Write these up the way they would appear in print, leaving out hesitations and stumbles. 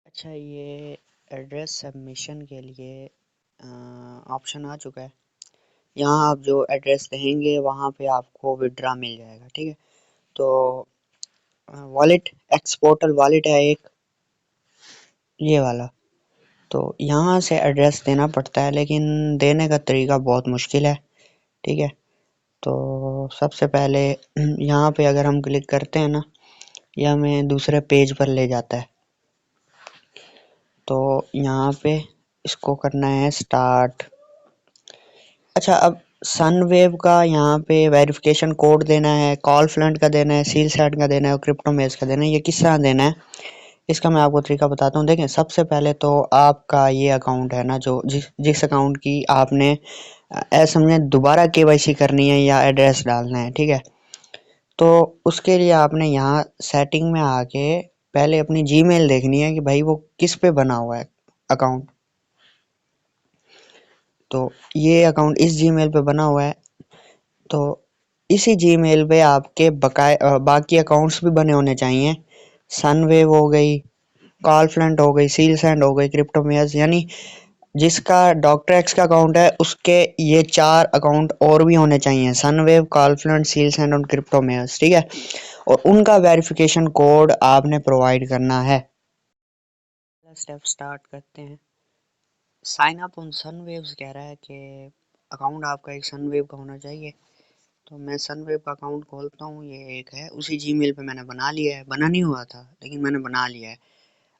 अच्छा, ये address submission के लिए ऑप्शन आ चुका है। यहाँ आप जो एड्रेस देंगे वहाँ पे आपको विड्रा मिल जाएगा। ठीक है, तो वॉलेट एक्स पोर्टल वॉलेट है एक, ये वाला। तो यहाँ से एड्रेस देना पड़ता है, लेकिन देने का तरीका बहुत मुश्किल है। ठीक है, तो सबसे पहले यहाँ पे अगर हम क्लिक करते हैं ना, ये हमें दूसरे पेज पर ले जाता है। तो यहाँ पे इसको करना है स्टार्ट। अच्छा, अब सनवेव का यहाँ पे वेरिफिकेशन कोड देना है, कॉलफ्लंट का देना है, सीलसेट का देना है और क्रिप्टोमेज का देना है। ये किस तरह देना है इसका मैं आपको तरीका बताता हूँ। देखें, सबसे पहले तो आपका ये अकाउंट है ना, जो जिस अकाउंट की आपने ऐसा समझे दोबारा केवाईसी करनी है या एड्रेस डालना है। ठीक है, तो उसके लिए आपने यहाँ सेटिंग में आके पहले अपनी जीमेल देखनी है कि भाई वो किस पे बना हुआ है अकाउंट। तो ये अकाउंट इस जीमेल पे बना हुआ है, तो इसी जीमेल पे आपके बाकी अकाउंट्स भी बने होने चाहिए। सनवेव हो गई, कॉलफ्लंट हो गई, सीलसेंड हो गई, क्रिप्टोमेयर्स, यानी जिसका डॉक्टर एक्स का अकाउंट है उसके ये 4 अकाउंट और भी होने चाहिए, सनवेव, कॉलफ्लंट, सीलसेंड और क्रिप्टोमेयर्स। ठीक है, और उनका वेरिफिकेशन कोड आपने प्रोवाइड करना है। पहला स्टेप स्टार्ट करते हैं। साइन अप ऑन सनवेव्स कह रहा है कि अकाउंट आपका एक सनवेव का होना चाहिए। तो मैं सनवेव का अकाउंट खोलता हूँ, ये एक है, उसी जीमेल पे मैंने बना लिया है। बना नहीं हुआ था लेकिन मैंने बना लिया है।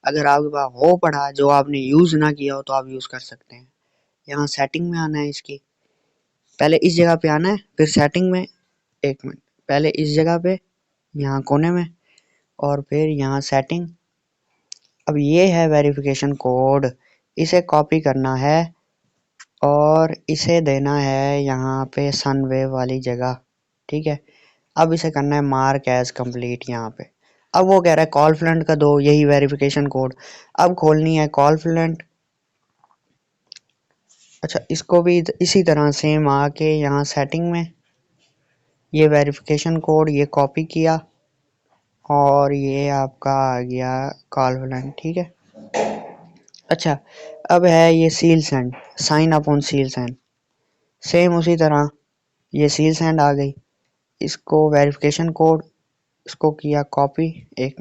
अगर आपके पास हो पड़ा जो आपने यूज़ ना किया हो तो आप यूज़ कर सकते हैं। यहाँ सेटिंग में आना है इसकी, पहले इस जगह पे आना है, फिर सेटिंग में, एक मिनट, पहले इस जगह पे, यहाँ कोने में, और फिर यहाँ सेटिंग। अब ये है वेरिफिकेशन कोड, इसे कॉपी करना है और इसे देना है यहाँ पे सनवेव वाली जगह। ठीक है, अब इसे करना है मार्क एज कंप्लीट यहाँ पे। अब वो कह रहा है कॉलफ्लंट का दो, यही वेरिफिकेशन कोड। अब खोलनी है कॉलफ्लंट। अच्छा, इसको भी इसी तरह सेम आके यहाँ सेटिंग में ये वेरिफिकेशन कोड ये कॉपी किया और ये आपका आ गया कॉलफ्लंट। ठीक है, अच्छा, अब है ये seal send, sign up on seal send, same उसी तरह ये सील सेंड आ गई। इसको वेरिफिकेशन कोड इसको किया कॉपी, एक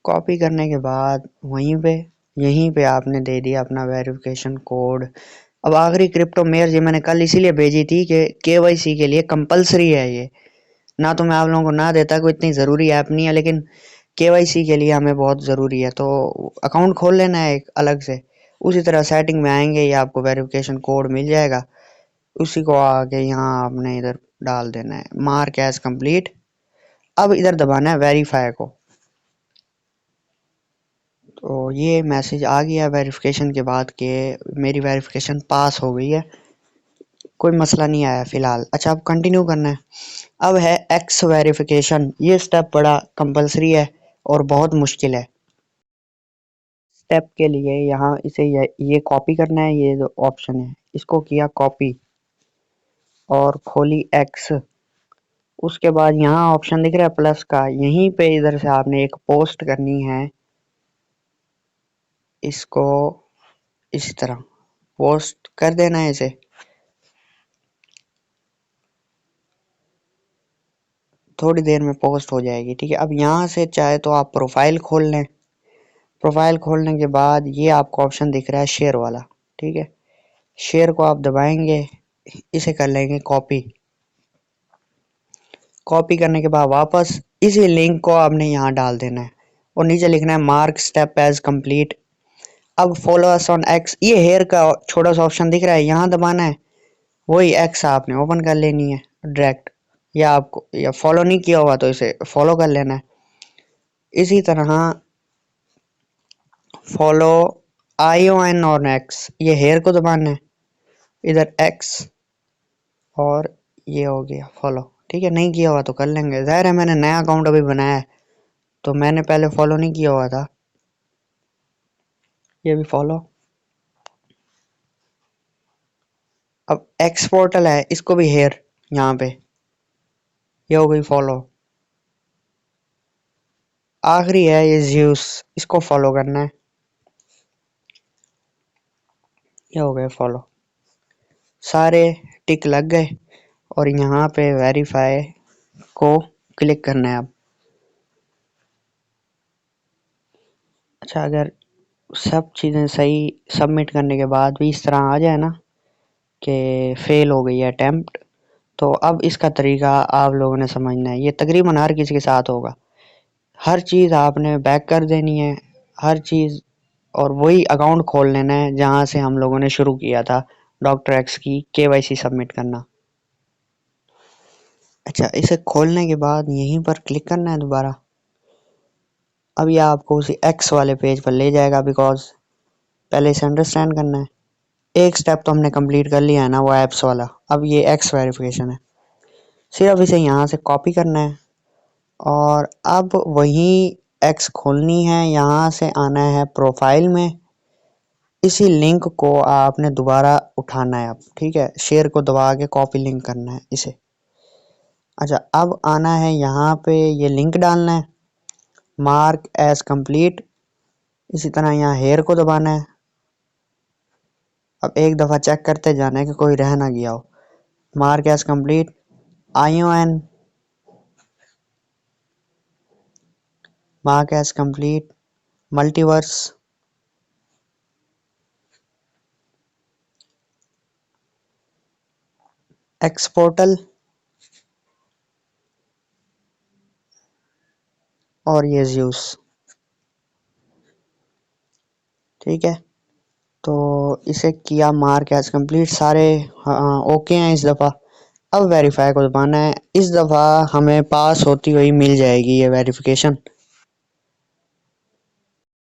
कॉपी करने के बाद यहीं पे आपने दे दिया अपना वेरिफिकेशन कोड। अब आखिरी क्रिप्टो मेयर ये मैंने कल इसीलिए भेजी थी कि केवाईसी के लिए कंपलसरी है ये, ना तो मैं आप लोगों को ना देता, कोई इतनी ज़रूरी ऐप नहीं है, लेकिन केवाईसी के लिए हमें बहुत ज़रूरी है। तो अकाउंट खोल लेना है एक अलग से, उसी तरह सेटिंग में आएंगे ये आपको वेरिफिकेशन कोड मिल जाएगा, उसी को आके यहाँ आपने इधर डाल देना है मार्क एज कंप्लीट। अब इधर दबाना है वेरीफाई को। तो ये मैसेज आ गया वेरिफिकेशन के बाद कि मेरी वेरिफिकेशन पास हो गई है, कोई मसला नहीं आया फिलहाल। अच्छा, अब कंटिन्यू करना है। अब है एक्स वेरिफिकेशन, ये स्टेप बड़ा कंपलसरी है और बहुत मुश्किल है। स्टेप के लिए यहाँ इसे ये कॉपी करना है, ये जो ऑप्शन है इसको किया कॉपी और खोली एक्स। उसके बाद यहाँ ऑप्शन दिख रहा है प्लस का, यहीं पे इधर से आपने एक पोस्ट करनी है, इसको इस तरह पोस्ट कर देना है इसे। थोड़ी देर में पोस्ट हो जाएगी। ठीक है, अब यहाँ से चाहे तो आप प्रोफाइल खोल लें। प्रोफाइल खोलने के बाद ये आपको ऑप्शन दिख रहा है शेयर वाला। ठीक है, शेयर को आप दबाएंगे, इसे कर लेंगे कॉपी। कॉपी करने के बाद वापस इसी लिंक को आपने यहाँ डाल देना है और नीचे लिखना है मार्क स्टेप एज कंप्लीट। अब फॉलो अस ऑन एक्स, ये हेयर का छोटा सा ऑप्शन दिख रहा है, यहाँ दबाना है, वही एक्स आपने ओपन कर लेनी है डायरेक्ट, या आपको या फॉलो नहीं किया हुआ तो इसे फॉलो कर लेना है। इसी तरह फॉलो आई ओ एन और एक्स, ये हेयर को दबाना है, इधर एक्स, और ये हो गया फॉलो। ठीक है, नहीं किया हुआ तो कर लेंगे, जाहिर है मैंने नया अकाउंट अभी बनाया है तो मैंने पहले फॉलो नहीं किया हुआ था। ये भी फॉलो। अब एक्स पोर्टल है, इसको भी हेयर, यहाँ पे ये हो गई फॉलो। आखिरी है ये ज्यूस, इसको फॉलो करना है। ये हो गए फॉलो, सारे टिक लग गए और यहाँ पे वेरीफाई को क्लिक करना है अब। अच्छा, अगर सब चीज़ें सही सबमिट करने के बाद भी इस तरह आ जाए ना कि फेल हो गई है अटेम्प्ट, तो अब इसका तरीका आप लोगों ने समझना है। ये तकरीबन हर किसी के साथ होगा। हर चीज़ आपने बैक कर देनी है, हर चीज़, और वही अकाउंट खोल लेना है जहाँ से हम लोगों ने शुरू किया था डॉक्टर एक्स की केवाईसी सबमिट करना। अच्छा, इसे खोलने के बाद यहीं पर क्लिक करना है दोबारा। अब यह आपको उसी एक्स वाले पेज पर ले जाएगा, बिकॉज पहले इसे अंडरस्टैंड करना है। एक स्टेप तो हमने कंप्लीट कर लिया है ना, वो एप्स वाला। अब ये एक्स वेरिफिकेशन है, सिर्फ इसे यहाँ से कॉपी करना है और अब वही एक्स खोलनी है। यहाँ से आना है प्रोफाइल में, इसी लिंक को आपने दोबारा उठाना है अब, ठीक है। शेयर को दबा के कॉपी लिंक करना है इसे। अच्छा, अब आना है यहाँ पे, ये लिंक डालना है, मार्क एज कंप्लीट। इसी तरह यहाँ हेयर को दबाना है। अब एक दफ़ा चेक करते जाना है कि कोई रह ना गया हो। Mark as complete, ION, mark as complete, multiverse, एक्सपोर्टल और ये ज्यूस, ठीक है। तो इसे किया मार्क एज कंप्लीट, सारे हाँ ओके हैं इस दफ़ा। अब वेरीफाई को दबाना है। इस दफ़ा हमें पास होती हुई मिल जाएगी ये वेरिफिकेशन।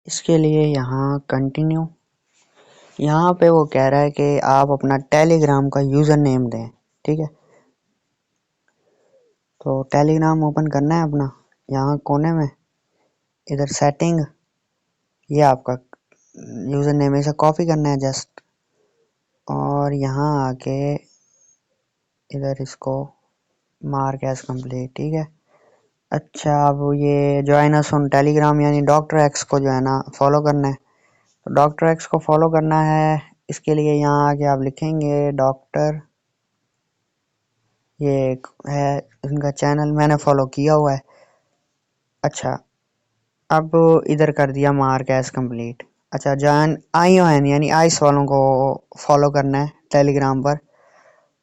इसके लिए यहाँ कंटिन्यू, यहाँ पे वो कह रहा है कि आप अपना टेलीग्राम का यूज़र नेम दें, ठीक है। तो टेलीग्राम ओपन करना है अपना, यहाँ कोने में इधर सेटिंग, ये आपका यूज़र नेम, इसे कॉपी करना है जस्ट, और यहाँ आके इधर इसको मार्क एज कंप्लीट, ठीक है। अच्छा, अब ये ज्वाइन अस ऑन टेलीग्राम यानी डॉक्टर एक्स को जो है ना फॉलो करना है। तो डॉक्टर एक्स को फॉलो करना है, इसके लिए यहाँ आके आप लिखेंगे डॉक्टर, ये एक है इनका चैनल, मैंने फॉलो किया हुआ है। अच्छा, अब इधर कर दिया मार्क एज कंप्लीट। अच्छा, जॉइन ION यानी आइस वालों को फॉलो करना है टेलीग्राम पर।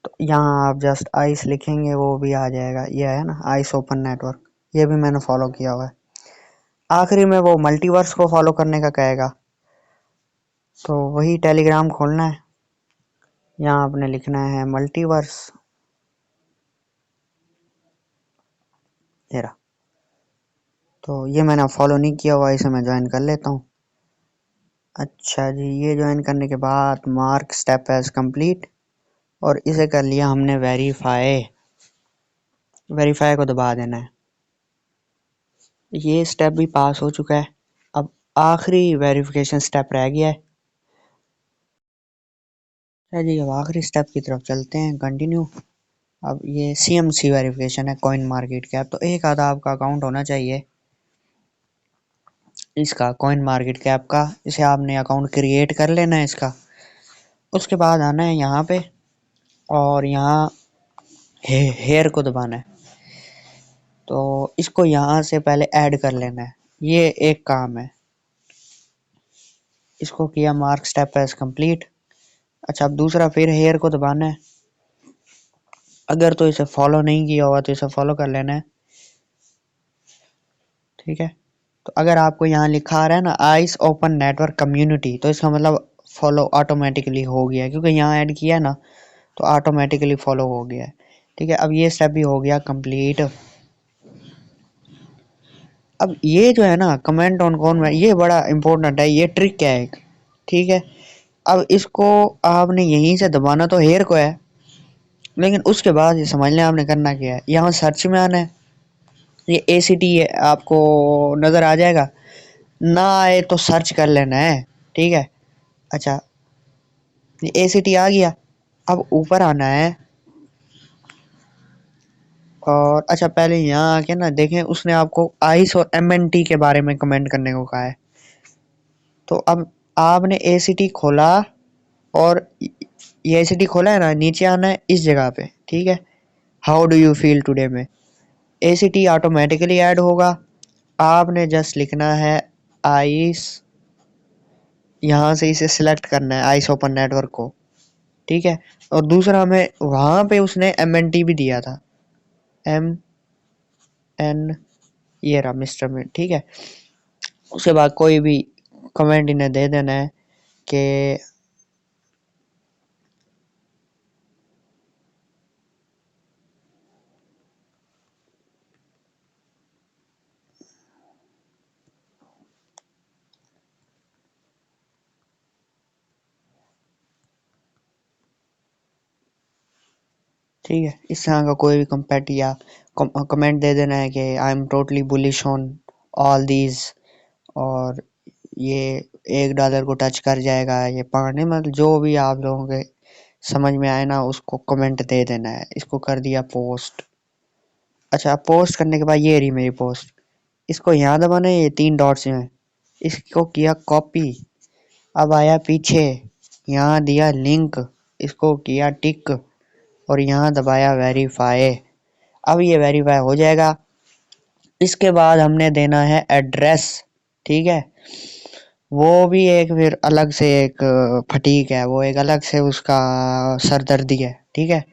तो यहाँ आप जस्ट आइस लिखेंगे, वो भी आ जाएगा। ये है ना आइस ओपन नेटवर्क, ये भी मैंने फॉलो किया हुआ है। आखिरी में वो मल्टीवर्स को फॉलो करने का कहेगा, तो वही टेलीग्राम खोलना है। यहाँ आपने लिखना है मल्टीवर्स, ये रहा। तो ये मैंने फॉलो नहीं किया हुआ, इसे मैं ज्वाइन कर लेता हूँ। अच्छा जी, ये ज्वाइन करने के बाद मार्क स्टेप एज कंप्लीट, और इसे कर लिया हमने वेरीफाई। वेरीफाई को दबा देना है। ये स्टेप भी पास हो चुका है। अब आखिरी वेरिफिकेशन स्टेप रह गया है। अच्छा जी, अब आखिरी स्टेप की तरफ चलते हैं, कंटिन्यू। अब ये CMC वेरिफिकेशन है, कॉइन मार्केट कैप। तो एक आधा आपका अकाउंट होना चाहिए इसका, कॉइन मार्केट कैप का। इसे आपने अकाउंट क्रिएट कर लेना है इसका। उसके बाद आना है यहाँ पे और यहाँ हेयर को दबाना है। तो इसको यहाँ से पहले ऐड कर लेना है, ये एक काम है। इसको किया मार्क स्टेप एज कंप्लीट। अच्छा, अब दूसरा फिर हेयर को दबाना है। अगर तो इसे फॉलो नहीं किया हुआ तो इसे फॉलो कर लेना है, ठीक है। तो अगर आपको यहाँ लिखा आ रहा है ना आइस ओपन नेटवर्क कम्युनिटी, तो इसका मतलब फॉलो ऑटोमेटिकली हो गया है, क्योंकि यहाँ ऐड किया है ना, तो ऑटोमेटिकली फॉलो हो गया है, ठीक है। अब ये स्टेप भी हो गया कंप्लीट। अब ये जो है ना कमेंट ऑन कौन में, ये बड़ा इंपॉर्टेंट है, ये ट्रिक है एक, ठीक है। अब इसको आपने यहीं से दबाना तो हेयर को है, लेकिन उसके बाद ये समझ लें आपने करना क्या है। यहाँ सर्च में आना है, ये ACT है आपको नज़र आ जाएगा, ना आए तो सर्च कर लेना है, ठीक है। अच्छा, ये ACT आ गया। अब ऊपर आना है, और अच्छा पहले यहाँ आके ना देखें, उसने आपको आइस और एमएनटी के बारे में कमेंट करने को कहा है। तो अब आपने एसीटी खोला और ये एसीटी खोला है ना, नीचे आना है इस जगह पे, ठीक है। How do you feel today में एसीटी ऑटोमेटिकली ऐड होगा। आपने जस्ट लिखना है आइस, यहाँ से इसे सिलेक्ट करना है आइस ओपन नेटवर्क को, ठीक है। और दूसरा हमें वहां पे उसने एमएनटी भी दिया था, एम एन, ये रहा मिस्टर में, ठीक है। उसके बाद कोई भी कमेंट इन्हें दे देना है कि ठीक है, इस तरह का कोई भी कम्पेट या कमेंट दे देना है कि I am totally bullish on all these, और ये $1 को टच कर जाएगा, ये पाने मतलब जो भी आप लोगों के समझ में आए ना उसको कमेंट दे देना है। इसको कर दिया पोस्ट। अच्छा, पोस्ट करने के बाद ये रही मेरी पोस्ट, इसको यहाँ दबाना है, ये 3 डॉट्स में, इसको किया कॉपी। अब आया पीछे, यहाँ दिया लिंक, इसको किया टिक और यहाँ दबाया वेरीफाई। अब ये वेरीफाई हो जाएगा। इसके बाद हमने देना है एड्रेस, ठीक है। वो भी एक फिर अलग से एक फटीक है, वो एक अलग से उसका सरदर्दी है, ठीक है।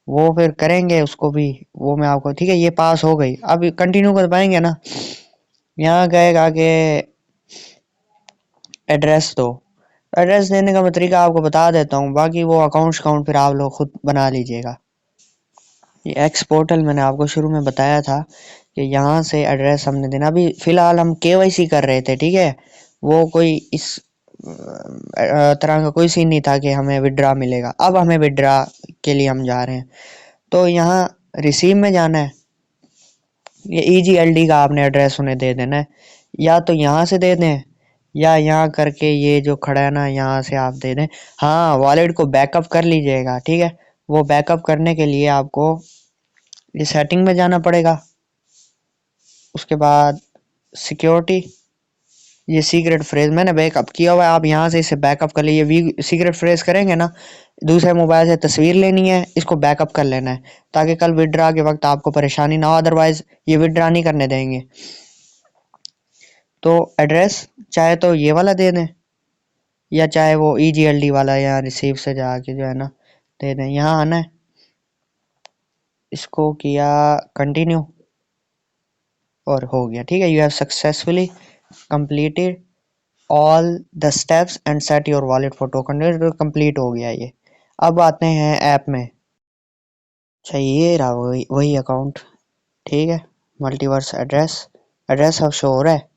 वो फिर करेंगे उसको भी, वो मैं आपको, ठीक है। ये पास हो गई, अब कंटिन्यू कर पाएंगे ना, यहाँ कहेगा कि एड्रेस दो। एड्रेस देने का मैं तरीका आपको बता देता हूँ, बाकी वो अकाउंट फिर आप लोग खुद बना लीजिएगा। ये एक्स पोर्टल मैंने आपको शुरू में बताया था कि यहाँ से एड्रेस हमने देना। अभी फिलहाल हम केवाईसी कर रहे थे, ठीक है। वो कोई इस तरह का कोई सीन नहीं था कि हमें विड्रा मिलेगा। अब हमें विड्रा के लिए हम जा रहे हैं, तो यहाँ रिसीव में जाना है। ये EGLD का आपने एड्रेस उन्हें दे देना है, या तो यहाँ से दे दें या यहाँ करके ये जो खड़ा है ना यहाँ से आप दे दें। हाँ, वॉलेट को बैकअप कर लीजिएगा, ठीक है। वो बैकअप करने के लिए आपको ये सेटिंग में जाना पड़ेगा, उसके बाद सिक्योरिटी, ये सीक्रेट फ्रेज मैंने बैकअप किया हुआ है, आप यहाँ से इसे बैकअप कर लीजिए। सीक्रेट फ्रेज करेंगे ना, दूसरे मोबाइल से तस्वीर लेनी है, इसको बैकअप कर लेना है ताकि कल विड्रा के वक्त आपको परेशानी ना हो, अदरवाइज ये विड्रा नहीं करने देंगे। तो एड्रेस चाहे तो ये वाला दे दें या चाहे वो EGLD वाला, या रिसीव से जाके जो है ना दे दें। यहाँ आना है, इसको किया कंटिन्यू और हो गया, ठीक है। You have successfully completed all the steps and set your wallet for token. Complete हो गया ये। अब आते हैं ऐप में। अच्छा, ये रहा वही अकाउंट, ठीक है। मल्टीवर्स एड्रेस, एड्रेस अब शो हो रहा है,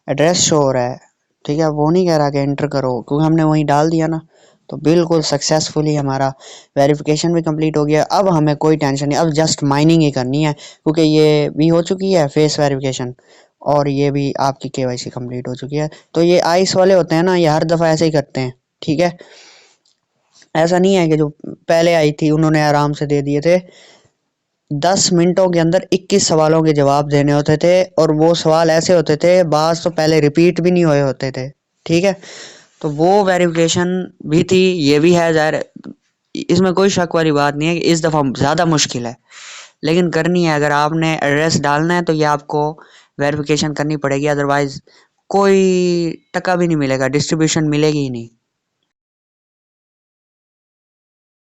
एड्रेस शो हो रहा है, ठीक है। वो नहीं कह रहा कि एंटर करो, क्योंकि हमने वहीं डाल दिया ना। तो बिल्कुल सक्सेसफुली हमारा वेरिफिकेशन भी कंप्लीट हो गया। अब हमें कोई टेंशन नहीं, अब जस्ट माइनिंग ही करनी है, क्योंकि ये भी हो चुकी है फेस वेरिफिकेशन और ये भी आपकी KYC कंप्लीट हो चुकी है। तो ये आइस वाले होते हैं ना, ये हर दफ़ा ऐसे ही करते हैं, ठीक है। ऐसा नहीं है कि जो पहले आई थी उन्होंने आराम से दे दिए थे। 10 मिनटों के अंदर 21 सवालों के जवाब देने होते थे, और वो सवाल ऐसे होते थे, बाज तो पहले रिपीट भी नहीं हुए होते थे, ठीक है। तो वो वेरिफिकेशन भी थी, ये भी है, जाहिर इसमें कोई शक वाली बात नहीं है कि इस दफ़ा ज़्यादा मुश्किल है, लेकिन करनी है। अगर आपने एड्रेस डालना है तो ये आपको वेरिफिकेशन करनी पड़ेगी, अदरवाइज कोई टका भी नहीं मिलेगा, डिस्ट्रीब्यूशन मिलेगी ही नहीं।